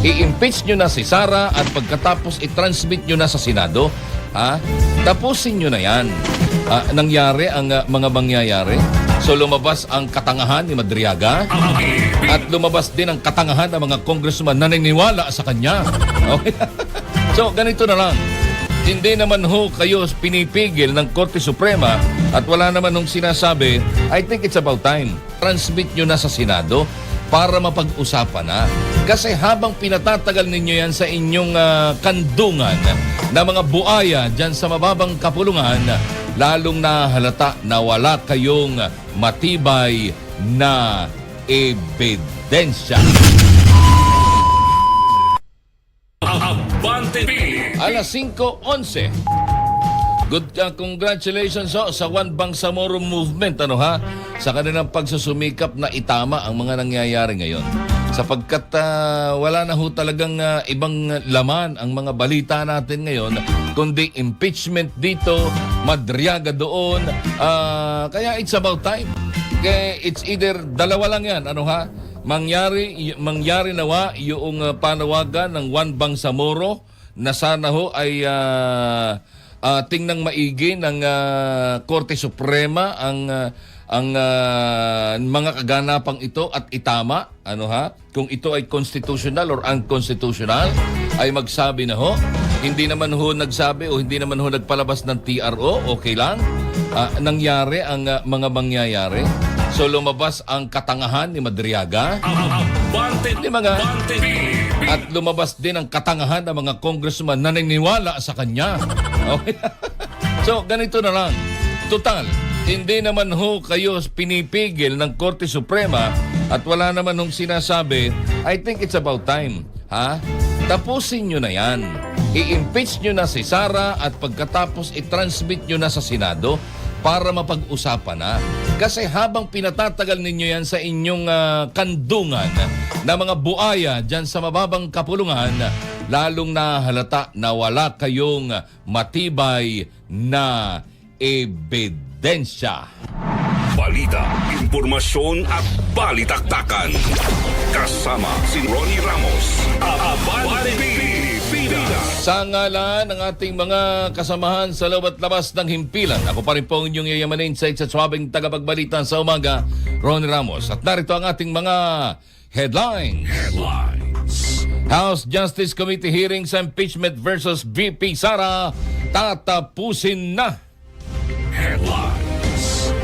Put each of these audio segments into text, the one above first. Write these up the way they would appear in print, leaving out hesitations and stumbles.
I-impeach nyo na si Sara at pagkatapos i-transmit nyo na sa Senado. Tapusin nyo na yan. Nangyari ang mga mangyayari. So lumabas ang katangahan ni Madriaga at lumabas din ang katangahan ng mga congressman na naniniwala sa kanya. Okay? So ganito na lang. Hindi naman ho kayo pinipigil ng Korte Suprema at wala naman hong sinasabi, I think it's about time. Transmit nyo na sa Senado para mapag-usapan na. Kasi habang pinatatagal ninyo yan sa inyong kandungan na mga buaya dyan sa mababang kapulungan, lalong nahalata na wala kayong matibay na ebidensya. Alas 5:11. Good congratulations sa One Bangsamoro movement sa kanilang pagsusumikap na itama ang mga nangyayari ngayon. Sapagkat wala na ho talagang ibang laman ang mga balita natin ngayon kundi impeachment dito, Madriaga doon. Kaya it's about time. Kaya it's either dalawa lang yan, mangyari nawa yung panawagan ng One Bangsamoro na sana ho ay tingnang maigi ng Korte Suprema ang mga kaganapang ito at itama kung ito ay constitutional or unconstitutional ay magsabi na ho. Hindi naman ho nagsabi o hindi naman ho nagpalabas ng TRO, okay lang. Nangyari ang mga mangyayari. So lumabas ang katangahan ni Madriaga. At lumabas din ang katangahan ng mga congressman na naniniwala sa kanya. Okay? So, ganito na lang. Total, hindi naman ho kayo pinipigil ng Korte Suprema at wala naman hong sinasabi, I think it's about time. Tapusin nyo na yan. I-impeach nyo na si Sara at pagkatapos i-transmit nyo na sa Senado para mapag-usapan na. Kasi habang pinatatagal ninyo yan sa inyong kandungan na mga buaya dyan sa mababang kapulungan, lalong nahalata na wala kayong matibay na ebidensya. Balita, impormasyon at balitaktakan. Kasama si Ronnie Ramos. Abante Pilipinas. Sa ngalan ng ating mga kasamahan sa loob at labas ng himpilan, ako pa rin po ang inyong yayamanin sa swabing tagapagbalita sa umaga, Ronnie Ramos. At narito ang ating mga headlines. House Justice Committee hearing sa impeachment versus VP Sara tatapusin na.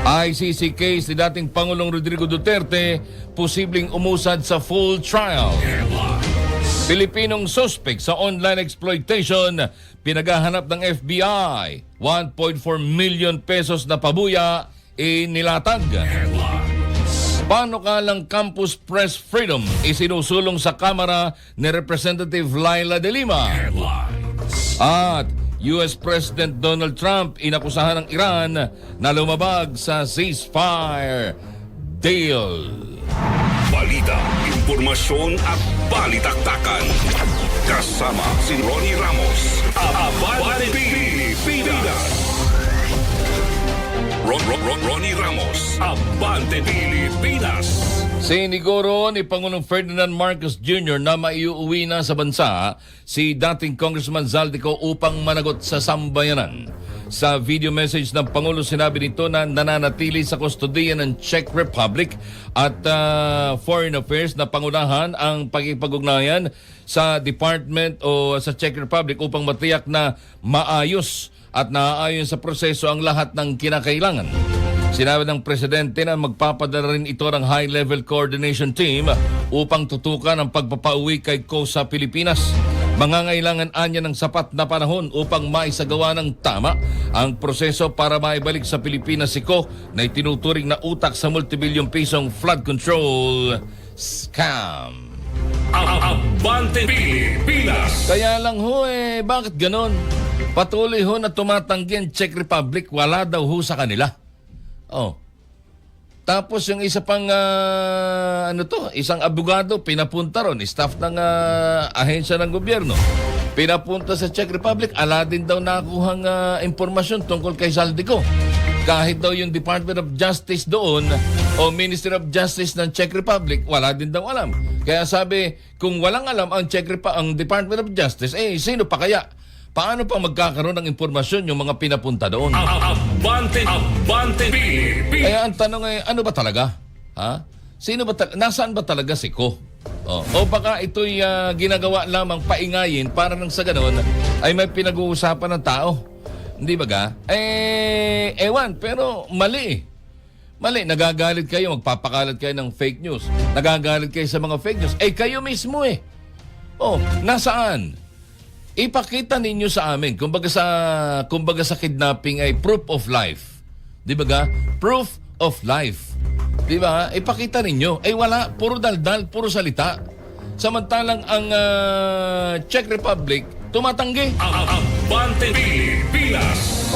ICC case ni dating Pangulong Rodrigo Duterte posibleng umusad sa full trial. Pilipinong suspect sa online exploitation pinaghahanap ng FBI. 1.4 million pesos na pabuya inilatag. Panukalang campus press freedom isinusulong sa Kamara ni Representative Laila de Lima. At US President Donald Trump inakusahan ng Iran na lumabag sa ceasefire deal. Balita, impormasyon at balitaktakan. Kasama si Ronnie Ramos. Abante Pilipinas. Ronnie Ramos. Abante Pilipinas. Siniguro ni Pangulong Ferdinand Marcos Jr. na maiuwi na sa bansa si dating Congressman Zaldico upang managot sa sambayanan. Sa video message ng Pangulo, sinabi nito na nananatili sa kustodiya ng Czech Republic at Foreign Affairs na pangunahan ang pakikipag-ugnayan sa Department o sa Czech Republic upang matiyak na maayos at naaayon sa proseso ang lahat ng kinakailangan. Sinabi ng Presidente na magpapadala rin ito ng high-level coordination team upang tutukan ang pagpapauwi kay Ko sa Pilipinas. Mangangailangan anya ng sapat na panahon upang maisagawa ng tama ang proseso para maibalik sa Pilipinas si Ko na itinuturing na utak sa multibilyong pisong flood control scam. Abante Pilipinas. Kaya lang ho bakit ganon? Patuloy ho na tumatanggi ang Czech Republic, wala daw ho sa kanila. Tapos yung isa pang isang abogado pinapunta ron, staff ng ahensya ng gobyerno. Pinapunta sa Czech Republic, ala din daw nakuhang impormasyon tungkol kay Zaldico. Kahit daw yung Department of Justice doon o Ministry of Justice ng Czech Republic, wala din daw alam. Kaya sabi, kung walang alam ang ang Department of Justice, sino pa kaya? Paano pa magkakaroon ng impormasyon yung mga pinapunta doon? Abante Pilipinas. Kaya ang tanong ay, ano ba talaga? Ha? Sino ba nasaan ba talaga si Ko? O baka ito'y ginagawa lamang paingayin para nang sa ganon ay may pinag-uusapan ng tao. Hindi ba ga? Ewan, pero mali eh. Mali, nagagalit kayo, magpapakalat kayo ng fake news. Nagagalit kayo sa mga fake news. Kayo mismo eh. Nasaan? Ipakita ninyo sa amin. Kumbaga sa kidnapping ay proof of life. Di ba ga? Proof of life. Di ba? Ipakita ninyo. Wala. Puro daldal, puro salita. Samantalang ang Czech Republic, tumatanggi. Abante Pilipinas.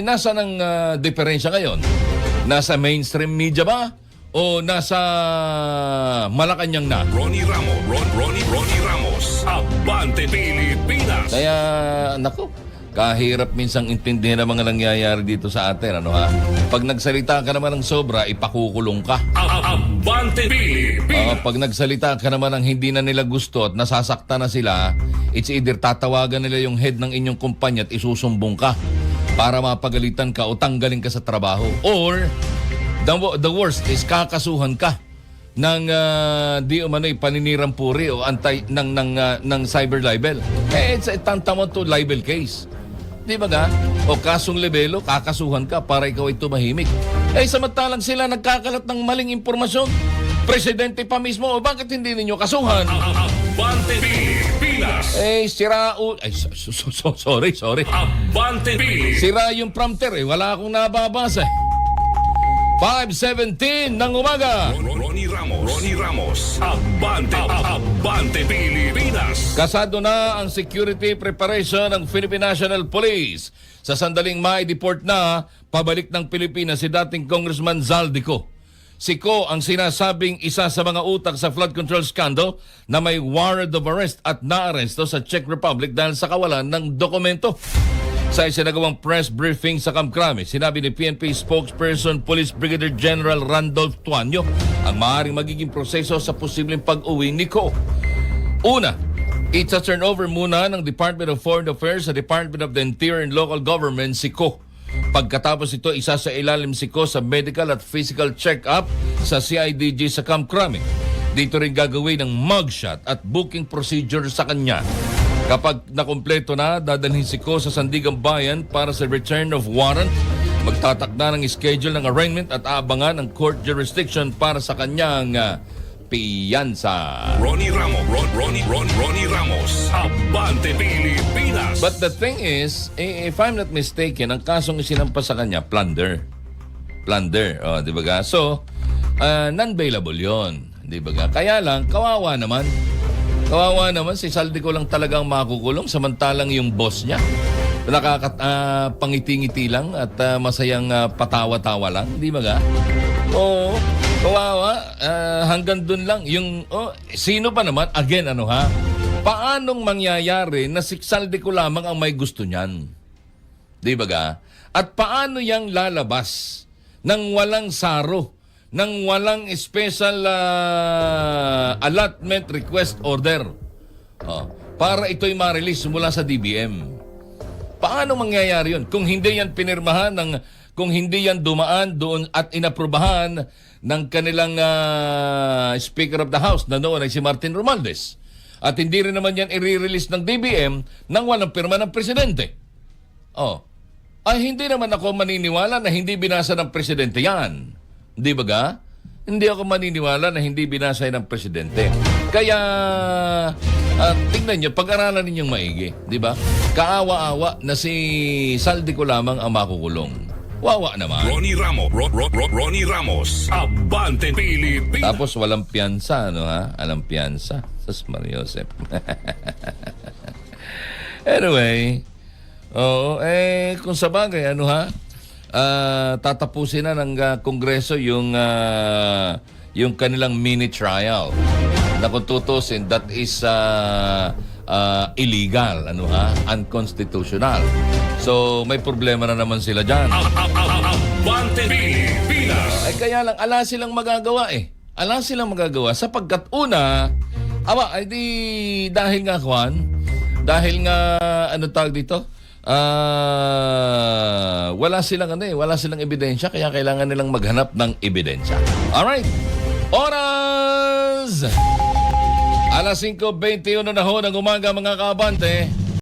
Nasa ng diferensya ngayon? Nasa mainstream media ba? O nasa Malacanang na? Ronnie Ramos. Abante Pilipinas. Kaya, naku, kahirap minsang intindihan ang mga nangyayari dito sa atin. Pag nagsalita ka naman ng sobra, ipakukulong ka. Abante Pilipinas. Pag nagsalita ka naman ng hindi na nila gusto at nasasakta na sila, it's either tatawagan nila yung head ng inyong kumpanya at isusumbong ka para mapagalitan ka o tanggalin ka sa trabaho. Or, the worst is kakasuhan ka ng di umano'y paninirang puri o ng cyber libel. It's a tantamount to libel case. Di ba ga? O kasong libelo, kakasuhan ka para ikaw ay tumahimik. Samantalang sila nagkakalat ng maling impormasyon. Presidente pa mismo, o bakit hindi ninyo kasuhan? Abante Pilipinas. Sorry. Abante Pilipinas. Sira yung prompter wala akong nababasa. 5:17 ng umaga. Ronnie Ramos. Abante Pilipinas. Kasado na ang security preparation ng Philippine National Police. Sa sandaling mai-deport na pabalik ng Pilipinas si dating Congressman Zaldico. Si Ko ang sinasabing isa sa mga utak sa flood control scandal na may warrant of arrest at naaresto sa Czech Republic dahil sa kawalan ng dokumento. Sa isinagawang press briefing sa Camp Crame, sinabi ni PNP spokesperson Police Brigadier General Randolph Tuanyo ang maaaring magiging proseso sa posibleng pag-uwi ni Ko. Una, turn over muna ng Department of Foreign Affairs sa Department of the Interior and Local Government si Ko. Pagkatapos ito, isa sa ilalim si Ko sa medical at physical check-up sa CIDG sa Camp Crame. Dito rin gagawin ng mugshot at booking procedure sa kanya. Kapag nakumpleto na, dadalhin si Ko sa Sandigan Bayan para sa return of warrant. Magtatakda ng schedule ng arraignment at aabangan ang court jurisdiction para sa kanyang piyansa. Ronnie Ramos. Abante Pilipinas. But the thing is, if I'm not mistaken, ang kasong isinampas sa kanya, plunder. Di ba ga? So, non-bailable yon, di ba ga? Kaya lang, kawawa naman si Zaldico lang talagang makukulong samantalang yung boss niya pangiti-ngiti lang at masayang patawa-tawa lang, di ba ga? Oo, kawawa, hanggang dun lang yung sino pa naman again paanong mangyayari na si Zaldico lamang ang may gusto niyan, di ba ga? At paano yang lalabas nang walang saro, nang walang special allotment request order para ito'y ma-release mula sa DBM. Paano mangyayari yun? Kung hindi yan pinirmahan, kung hindi yan dumaan doon at inaprubahan ng kanilang Speaker of the House na noon ay si Martin Romualdez. At hindi rin naman yan i-release ng DBM nang walang pirma ng Presidente. Ay hindi naman ako maniniwala na hindi binasa ng Presidente yan. Di ba ga? Hindi ako maniniwala na hindi binasa ng Presidente. Kaya, tingnan nyo, pag-aralan ninyong maigi. Di ba? Kaawa-awa na si Zaldico lamang ang makukulong. Wawa naman. Ronnie Ramos. Abante Pilipinas. Tapos walang piyansa, Alang piyansa. Sus Mariosep. Anyway, kung sa bagay, tatapusin na ng Kongreso yung kanilang mini trial. Na kung tutusin, that is illegal, unconstitutional. So may problema na naman sila dyan. Abante Pilipinas. Kaya lang, ala silang magagawa sapagkat una, Aba, ay di dahil nga Juan, dahil nga ano tawag dito? Wala silang ebidensya kaya kailangan nilang maghanap ng ebidensya. Alright. Oras! Alas 5:21 na ho ng umaga mga kaabante.